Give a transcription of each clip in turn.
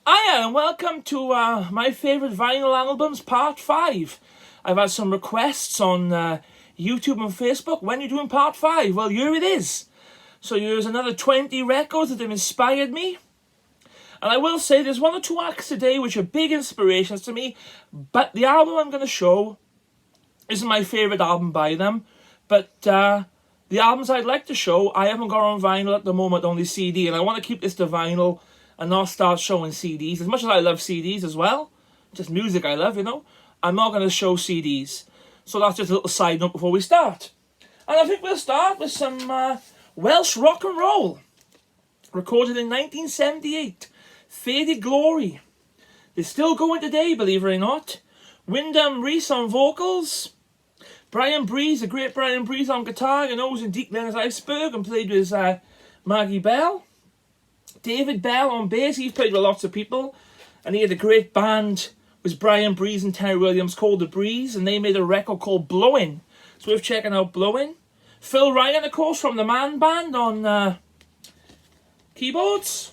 Hiya and welcome to my favourite vinyl albums part 5. I've had some requests on YouTube and Facebook. When you're doing part 5? Well, here it is. So here's another 20 records that have inspired me. And I will say there's one or two acts today which are big inspirations to me. But the album I'm going to show isn't my favourite album by them. But the albums I'd like to show, I haven't got on vinyl at the moment, only CD. And I want to keep this to vinyl and not start showing CDs. As much as I love CDs as well, just music I love, I'm not going to show CDs. So that's just a little side note before we start. And I think we'll start with some Welsh rock and roll. Recorded in 1978. Faded Glory. They're still going today, believe it or not. Wyndham Reese on vocals. Brian Breeze, the great Brian Breeze on guitar, who's in Deep Glen's Iceberg and played with Maggie Bell. David Bell on bass. He's played with lots of people, and he had a great band with Brian Breeze and Terry Williams called The Breeze, and they made a record called Blowin'. So we're checking out Blowin'. Phil Ryan, of course, from the Man Band on keyboards.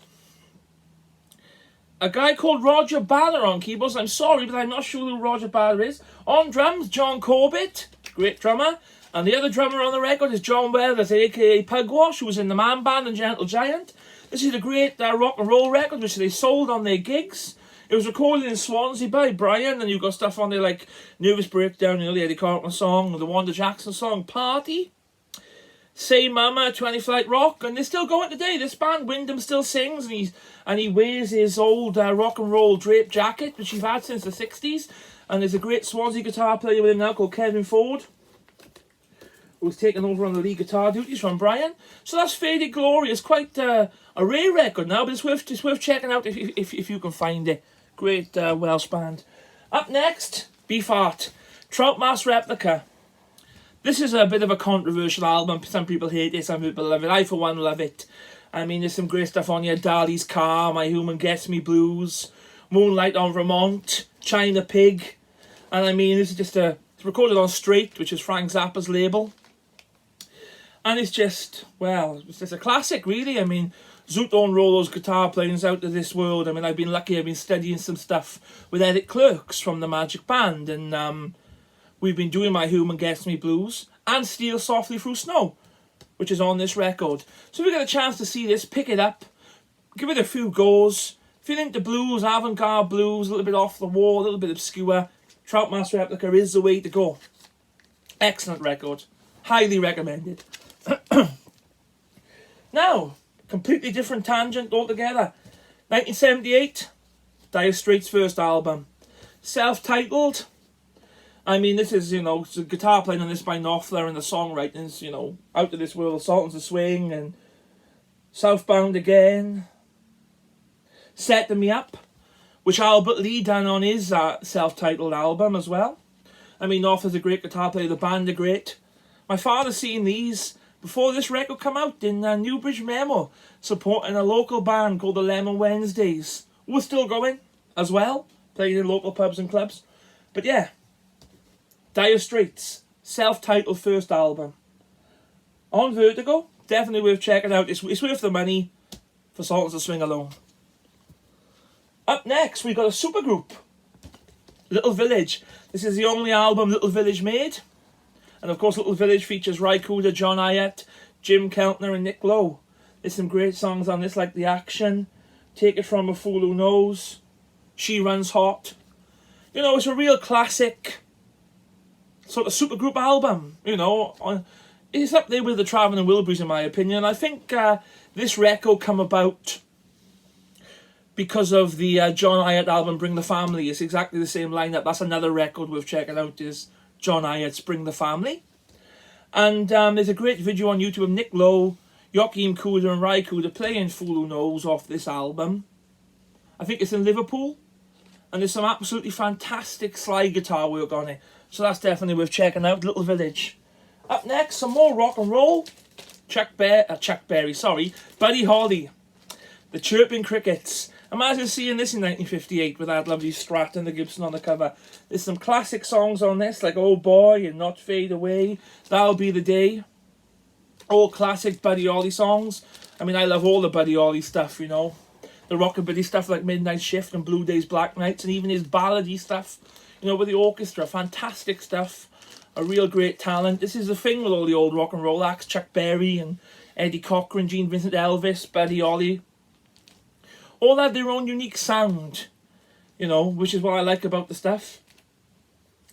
A guy called Roger Baller on keyboards. I'm sorry, but I'm not sure who Roger Baller is. On drums, John Corbett, great drummer. And the other drummer on the record is John Weathers, a.k.a. Pugwash, who was in the Man Band and Gentle Giant. This is a great rock and roll record which they sold on their gigs. It was recorded in Swansea by Brian, and you've got stuff on there like Nervous Breakdown, the Eddie Carpenter song, the Wanda Jackson song, Party. Say Mama, 20 Flight Rock, and they're still going today. This band, Wyndham, still sings, and he wears his old rock and roll draped jacket, which he's had since the 60s. And there's a great Swansea guitar player with him now called Kevin Ford, who's taken over on the lead guitar duties from Brian. So that's Faded Glory. It's quite a rare record now, but it's worth checking out if you can find it. Great Welsh band. Up next, Beefheart, Troutmass Replica. This is a bit of a controversial album. Some people hate it, some people love it. I, for one, love it. I mean, there's some great stuff on here. Darley's Car, My Human Gets Me Blues, Moonlight on Vermont, China Pig. And I mean, this is just it's recorded on Straight, which is Frank Zappa's label. And it's just, well, it's just a classic, really. I mean, Zoot don't roll those guitar playings out of this world. I mean, I've been lucky. I've been studying some stuff with Eric Clerks from the Magic Band. And we've been doing My Human Gets Me Blues and Steal Softly Through Snow, which is on this record. So if you get a chance to see this, pick it up. Give it a few goes. If you're into blues, avant-garde blues, a little bit off the wall, a little bit obscure, Troutmass Replica is the way to go. Excellent record. Highly recommended. Now, completely different tangent altogether. 1978, Dire Straits' first album. Self-titled. I mean, this is, it's a guitar playing on this by Knopfler, and the songwriting's, out of this world. Sultans of Swing and Southbound Again. Setting Me Up, which Albert Lee done on his self-titled album as well. I mean, Knopfler's a great guitar player, the band are great. My father seen these before this record come out in Newbridge Memo, supporting a local band called the Lemon Wednesdays. We're still going as well, playing in local pubs and clubs. But yeah, Dire Straits, self-titled first album. On Vertigo, definitely worth checking out. It's worth the money for Sultans of Swing alone. Up next, we've got a supergroup, Little Village. This is the only album Little Village made. And of course, Little Village features Ry Cooder, John Hyatt, Jim Keltner and Nick Lowe. There's some great songs on this like The Action, Take It From a Fool Who Knows, She Runs Hot. It's a real classic sort of supergroup album, It's up there with the Traveling Wilburys in my opinion. I think this record come about because of the John Hyatt album Bring the Family. It's exactly the same lineup. That's another record worth checking out, is John Hyatt's Bring the Family. And there's a great video on YouTube of Nick Lowe, Joachim Cooder and Ry Cooder playing Fool Who Knows off this album. I think it's in Liverpool. And there's some absolutely fantastic slide guitar work on it. So that's definitely worth checking out, Little Village. Up next, some more rock and roll. Buddy Holly. The Chirping Crickets. Imagine seeing this in 1958 with that lovely Strat and the Gibson on the cover. There's some classic songs on this, like Oh Boy and Not Fade Away, That'll Be the Day. All classic Buddy Holly songs. I mean, I love all the Buddy Holly stuff, the rockabilly stuff like Midnight Shift and Blue Days, Black Nights, and even his ballady stuff, you know, with the orchestra. Fantastic stuff. A real great talent. This is the thing with all the old rock and roll acts, Chuck Berry and Eddie Cochran, Gene Vincent, Elvis, Buddy Holly. All had their own unique sound, you know, which is what I like about the stuff.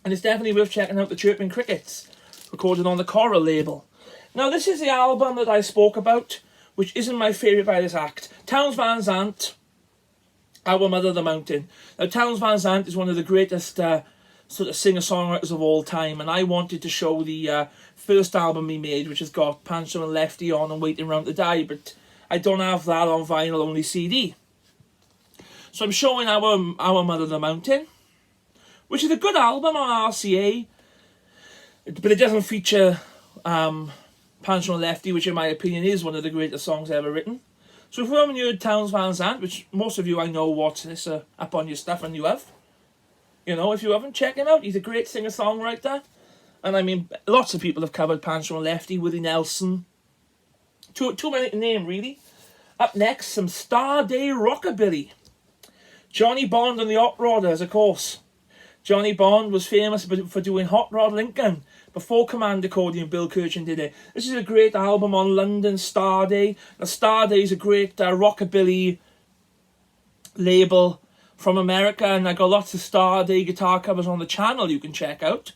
And it's definitely worth checking out the Chirping Crickets, recorded on the Coral label. Now, this is the album that I spoke about, which isn't my favourite by this act. Townes Van Zandt, Our Mother the Mountain. Now, Townes Van Zandt is one of the greatest sort of singer-songwriters of all time, and I wanted to show the first album he made, which has got Pancho and Lefty on and Waiting Round to Die, but I don't have that on vinyl, only CD. So I'm showing Our Mother the Mountain, which is a good album on RCA, but it doesn't feature Pancho and Lefty, which in my opinion is one of the greatest songs ever written. So if you haven't heard Townes Van Zandt, which most of you I know watch this up on your stuff, and you have, you know, if you haven't, check him out. He's a great singer-songwriter. And I mean, lots of people have covered Pancho and Lefty, Willie Nelson. Too many to name, really. Up next, some Star-Day Rockabilly. Johnny Bond and the Hot Rodders, of course. Johnny Bond was famous for doing Hot Rod Lincoln before Command Accordion Bill Kirchen did it. This is a great album on London Star-Day. Now, Star-Day is a great rockabilly label from America, and I got lots of Star-Day guitar covers on the channel you can check out.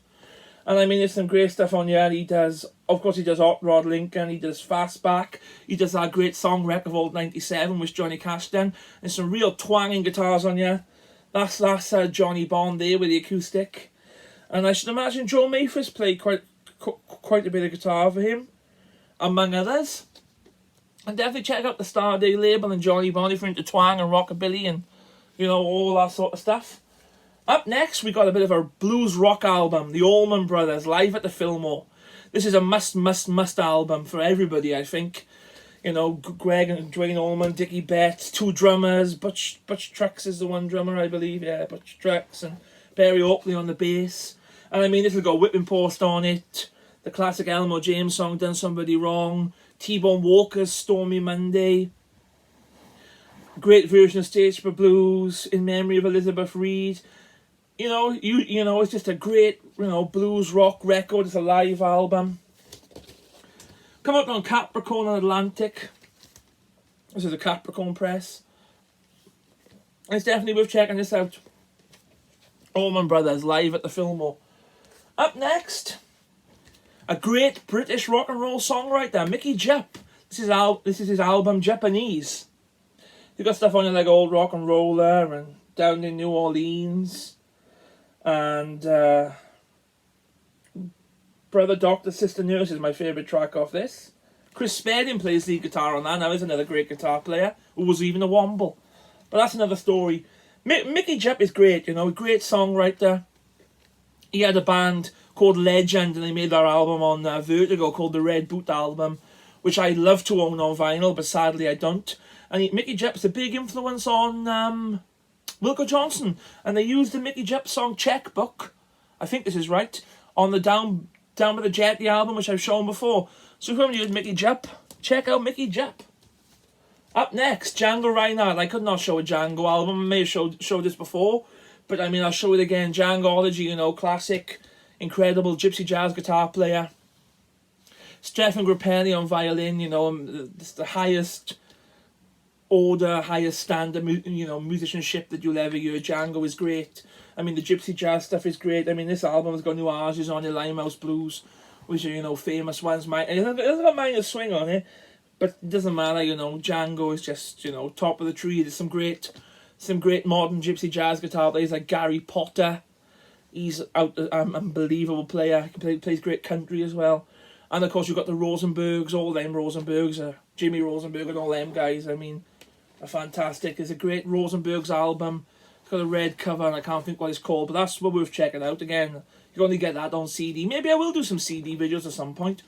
And I mean, there's some great stuff on here. He does, of course, he does Hot Rod Lincoln, he does Fastback, he does that great song Wreck of Old 97, which Johnny Cash done. There's some real twanging guitars on here. That's Johnny Bond there with the acoustic. And I should imagine Joe Mayfield's played quite a bit of guitar for him, among others. And definitely check out the Star-Day label and Johnny Bond if you're into twang and rockabilly and, you know, all that sort of stuff. Up next, we got a bit of a blues rock album, the Allman Brothers, live at the Fillmore. This is a must album for everybody, I think. You know, Greg and Dwayne Allman, Dickie Betts, two drummers, Butch Trucks is the one drummer, I believe, yeah, Butch Trucks, and Barry Oakley on the bass. And I mean, this has got Whipping Post on it, the classic Elmo James song, Done Somebody Wrong, T-Bone Walker's Stormy Monday, great version of Stage for Blues, In Memory of Elizabeth Reed. You know, it's just a great, you know, blues rock record. It's a live album. Come out on Capricorn and Atlantic. This is a Capricorn press. And it's definitely worth checking this out. Allman Brothers live at the Fillmore. Up next, a great British rock and roll songwriter, Mickey Jupp. This is his album Japanese. He's got stuff on it like Old Rock and Roller and Down in New Orleans. And Brother Doctor, Sister Nurse is my favourite track off this. Chris Spedding plays lead guitar on that. Now he's another great guitar player who was even a Womble. But that's another story. Mickey Jupp is great, you know, a great songwriter. He had a band called Legend, and they made their album on Vertigo called the Red Boot album, which I'd love to own on vinyl, but sadly I don't. And Mickey Jupp's a big influence on Wilco Johnson, and they used the Mickey Jupp song Checkbook, I think this is right, on the Down with the Jet, the album, which I've shown before. So if you haven't used Mickey Jupp, check out Mickey Jupp. Up next, Django Reinhardt. I could not show a Django album. I may have showed this before, but I mean, I'll show it again. Djangoology, you know, classic, incredible gypsy jazz guitar player. Stefan Grappelli on violin, you know, the highest order, highest standard, you know, musicianship that you'll ever hear. Django is great. I mean, the gypsy jazz stuff is great. I mean, this album has got new artists on it, Limehouse Blues, which are, you know, famous ones. It hasn't got Minor Swing on it, but it doesn't matter, you know. Django is just, you know, top of the tree. There's some great modern gypsy jazz guitar players like Gary Potter. He's an unbelievable player. He plays great country as well. And of course you've got the Rosenbergs, all them Rosenbergs, Jimmy Rosenberg and all them guys. I mean, are fantastic. There's a great Rosenbergs album. It's got a red cover and I can't think what it's called, but that's well worth checking out. Again, you can only get that on CD. Maybe I will do some CD videos at some point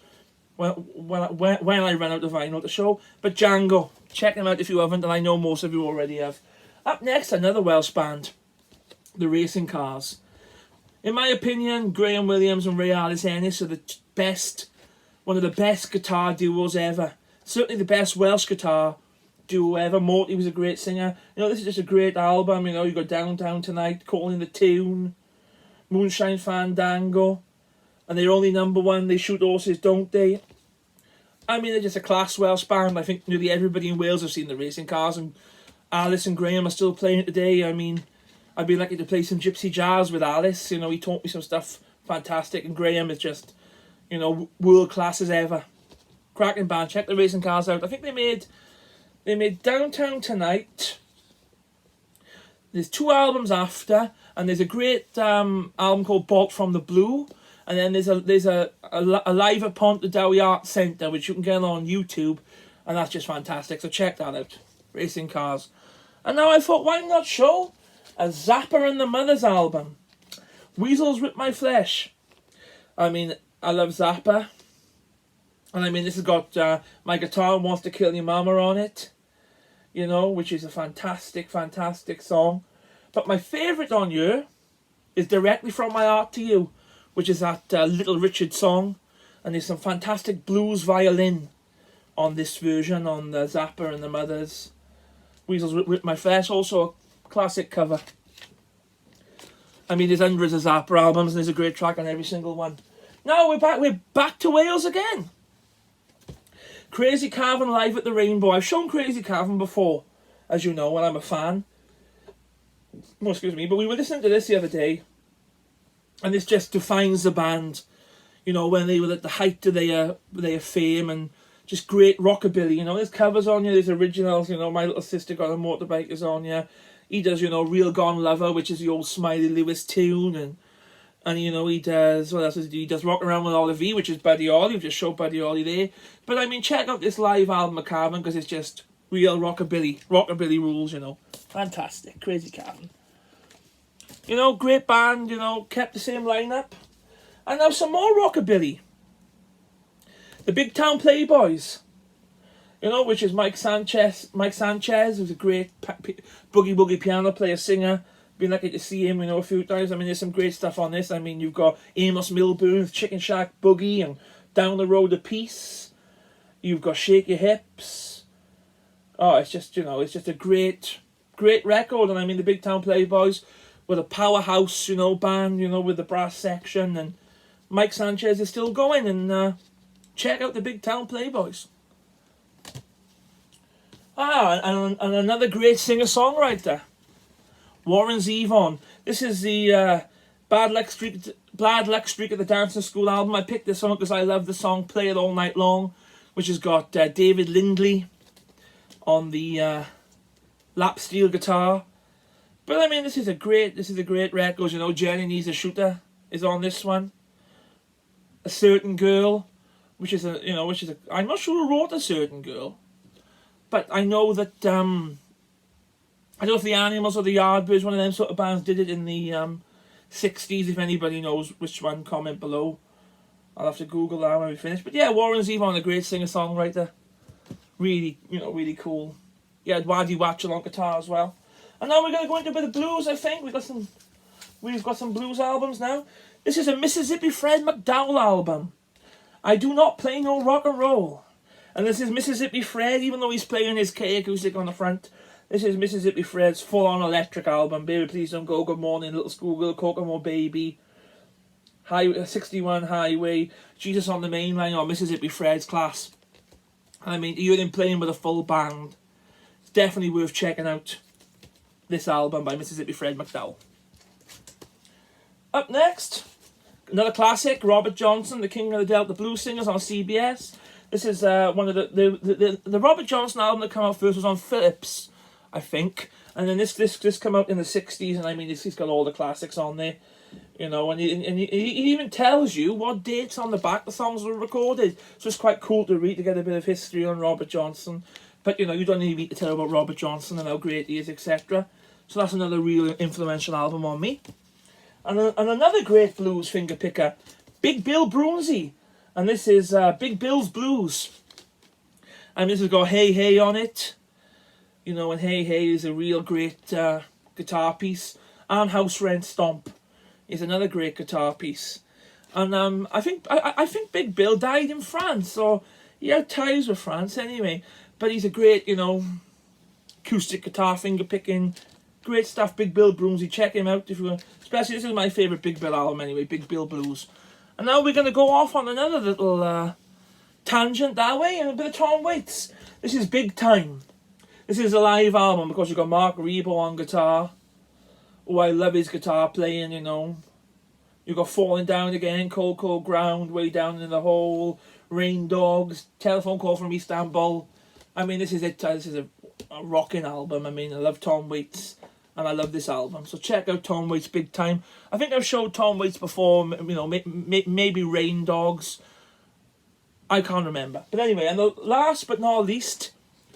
when I run out of vinyl to show. But Django, check them out if you haven't, and I know most of you already have. Up next, another Welsh band, the Racing Cars. In my opinion, Graham Williams and Ray Alice Ennis are the best, one of the best guitar duos ever. Certainly the best Welsh guitar do whatever. Morty was a great singer. You know, this is just a great album. You know, you got Downtown Tonight, Calling the Tune, Moonshine Fandango, and they're only number one. They shoot horses, don't they? I mean, they're just a class Welsh band. I think nearly everybody in Wales have seen the racing cars, and Alice and Graham are still playing it today. I mean, I've been lucky to play some gypsy jazz with Alice. You know, he taught me some stuff fantastic, and Graham is just, you know, world class as ever. Cracking band. Check the racing cars out. I think they made Downtown Tonight. There's 2 albums after, and there's a great album called Bolt from the Blue, and then there's a live at Pontardawe Art Centre, which you can get on YouTube, and that's just fantastic. So check that out. Racing cars. And now I thought, why not show a Zappa and the Mothers album? Weasels Rip My Flesh. I mean, I love Zappa. And I mean, this has got My Guitar Wants to Kill Your Mama on it. You know, which is a fantastic, fantastic song. But my favourite on here is Directly From My Heart to You, which is that Little Richard song. And there's some fantastic blues violin on this version, on the Zappa and the Mothers. Weasels Rip My Flesh, also a classic cover. I mean, there's hundreds of Zappa albums, and there's a great track on every single one. Now we're back to Wales again. Crazy Carvin live at the Rainbow. I've shown Crazy Carvin before, as you know, and I'm a fan. Oh, excuse me, but we were listening to this the other day, and this just defines the band. You know, when they were at the height of their fame, and just great rockabilly. You know, there's covers on you, there's originals. You know, My Little Sister Got a Motorbike is on you. He does, you know, Real Gone Lover, which is the old Smiley Lewis tune, and you know, he does, what else does he do? He does Rock Around with Olive V, which is Buddy Holly. We've just showed Buddy Holly there. But I mean, check out this live album of Carvin, because it's just real rockabilly. Rockabilly rules, you know. Fantastic. Crazy Carvin. You know, great band, you know, kept the same lineup. And now some more rockabilly. The Big Town Playboys. You know, which is Mike Sanchez. Mike Sanchez, who's a great boogie piano player, singer. Been lucky to see him, you know, a few times. I mean, there's some great stuff on this. I mean, you've got Amos Milburn, Chicken Shack Boogie, and Down the Road of Peace. You've got Shake Your Hips. Oh, it's just, you know, it's just a great record. And I mean, the Big Town Playboys were a powerhouse, you know, band, you know, with the brass section. And Mike Sanchez is still going. And check out the Big Town Playboys. And another great singer-songwriter. Warren Zevon. This is the Bad Luck Streak at the Dancing School album. I picked this song because I love the song Play It All Night Long, which has got David Lindley on the lap steel guitar. But I mean, this is a great record. You know, Jenny Needs a Shooter is on this one. A Certain Girl, which is I'm not sure who wrote A Certain Girl, but I know that I don't know if the Animals or the Yardbirds, one of them sort of bands, did it in the 60s. If anybody knows which one, comment below. I'll have to Google that when we finish. But yeah, Warren Zevon, a great singer-songwriter. Really, you know, really cool. Yeah, Waddy Watchell on guitar as well. And now we're going to go into a bit of blues, I think. We've got some blues albums now. This is a Mississippi Fred McDowell album. I Do Not Play No Rock and Roll. And this is Mississippi Fred, even though he's playing his K acoustic on the front. This is Mississippi Fred's full-on electric album. Baby Please Don't Go, Good Morning, Little Schoolgirl, Kokomo Baby, 61 Highway, Jesus on the Main Line, or Mississippi Fred's class. I mean, you're in playing with a full band. It's definitely worth checking out this album by Mississippi Fred McDowell. Up next, another classic, Robert Johnson, the King of the Delta Blues Singers on CBS. This is one of the Robert Johnson album that came out first was on Philips, I think, and then this came out in the 60s, and I mean, he's got all the classics on there, you know, and he even tells you what dates on the back the songs were recorded, so it's quite cool to read, to get a bit of history on Robert Johnson. But you know, you don't need to tell about Robert Johnson and how great he is, etc. So that's another real influential album on me. And another great blues finger picker, Big Bill Broomsey, and this is Big Bill's Blues, and this has got Hey Hey on it. You know, and Hey Hey is a real great guitar piece. And House Rent Stomp is another great guitar piece. And I think Big Bill died in France, or he had ties with France anyway. But he's a great, you know, acoustic guitar, finger picking. Great stuff, Big Bill Broomsy. Check him out if you want. Especially, this is my favourite Big Bill album anyway, Big Bill Blues. And now we're going to go off on another little tangent that way, and a bit of Tom Waits. This is Big Time. This is a live album because you've got Mark Rebo on guitar. Oh, I love his guitar playing, you know. You've got Falling Down Again, Cold Cold Ground, Way Down in the Hole, Rain Dogs, Telephone Call from Istanbul. I mean, this is it. This is a rocking album. I mean, I love Tom Waits. And I love this album. So check out Tom Waits Big Time. I think I've showed Tom Waits before, you know, maybe Rain Dogs. I can't remember. But anyway, and the last but not least,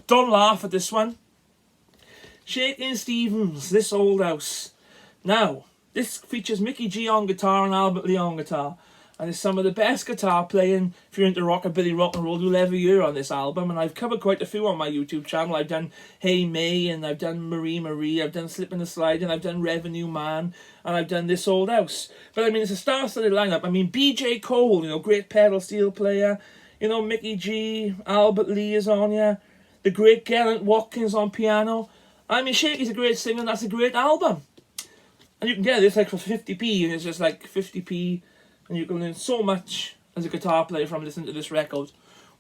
don't laugh at this one. Shakin' Stevens, This Old House. Now, this features Mickey G on guitar and Albert Lee on guitar. And it's some of the best guitar playing, if you're into rockabilly, rock and roll, you'll ever hear on this album. And I've covered quite a few on my YouTube channel. I've done Hey May, and I've done Marie Marie, I've done Slip and the Slide, and I've done Revenue Man, and I've done This Old House. But I mean, it's a star-studded lineup. I mean, BJ Cole, you know, great pedal steel player. You know, Mickey G, Albert Lee is on here. The great Geraint Watkins on piano. I mean, Shaky's a great singer, and that's a great album. And you can get this like for 50p, and it's just like 50p. And you can learn so much as a guitar player from listening to this record.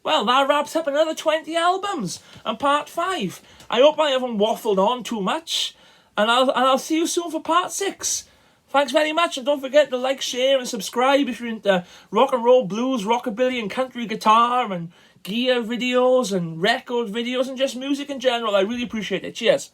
Well, that wraps up another 20 albums and part 5. I hope I haven't waffled on too much. And I'll see you soon for part 6. Thanks very much, and don't forget to like, share, and subscribe if you're into rock and roll, blues, rockabilly, and country guitar, and gear videos, and record videos, and just music in general. I really appreciate it. Cheers.